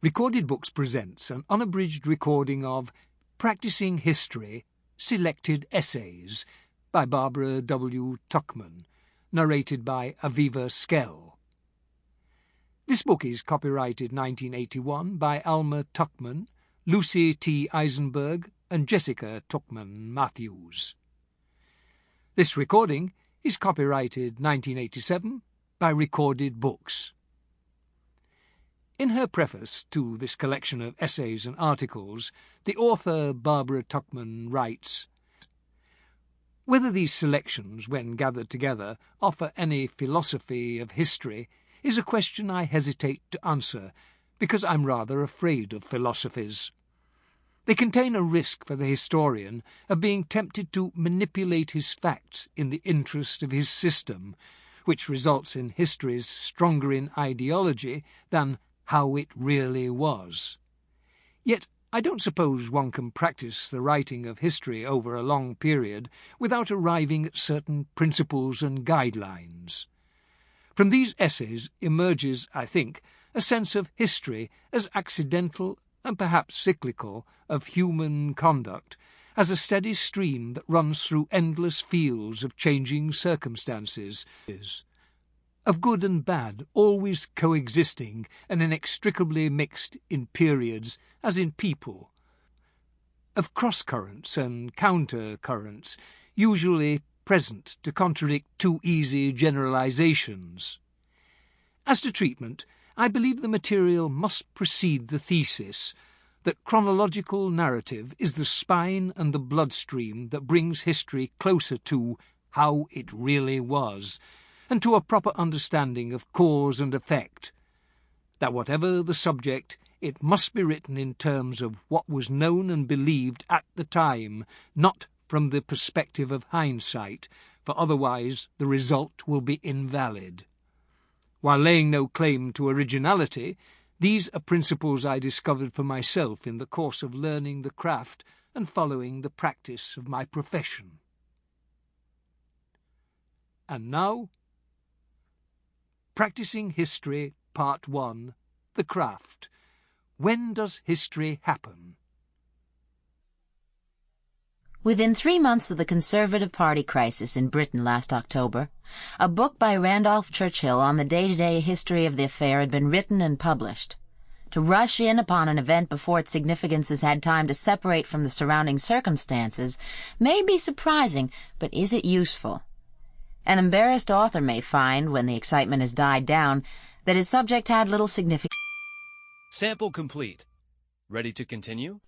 Recorded Books presents an unabridged recording of Practicing History, Selected Essays by Barbara W. Tuchman, narrated by Aviva Skell. This book is copyrighted 1981 by Alma Tuchman, Lucy T. Eisenberg and Jessica Tuchman Matthews. This recording is copyrighted 1987 by Recorded Books. In her preface to this collection of essays and articles, the author Barbara Tuchman writes, "Whether these selections, when gathered together, offer any philosophy of history is a question I hesitate to answer, because I'm rather afraid of philosophies. They contain a risk for the historian of being tempted to manipulate his facts in the interest of his system, which results in histories stronger in ideology than how it really was. Yet I don't suppose one can practice the writing of history over a long period without arriving at certain principles and guidelines. From these essays emerges, I think, a sense of history as accidental and perhaps cyclical of human conduct, as a steady stream that runs through endless fields of changing circumstances, of good and bad always coexisting and inextricably mixed in periods as in people, of cross-currents and counter-currents usually present to contradict too easy generalizations. As to treatment, I believe the material must precede the thesis that chronological narrative is the spine and the bloodstream that brings history closer to how it really was, and to a proper understanding of cause and effect, that whatever the subject, it must be written in terms of what was known and believed at the time, not from the perspective of hindsight, for otherwise the result will be invalid. While laying no claim to originality, these are principles I discovered for myself in the course of learning the craft and following the practice of my profession. And now, Practicing History, Part 1, The Craft. When does history happen? Within 3 months of the Conservative Party crisis in Britain last October, a book by Randolph Churchill on the day-to-day history of the affair had been written and published. To rush in upon an event before its significance has had time to separate from the surrounding circumstances may be surprising, but is it useful? An embarrassed author may find, when the excitement has died down, that his subject had little significance. Sample complete. Ready to continue?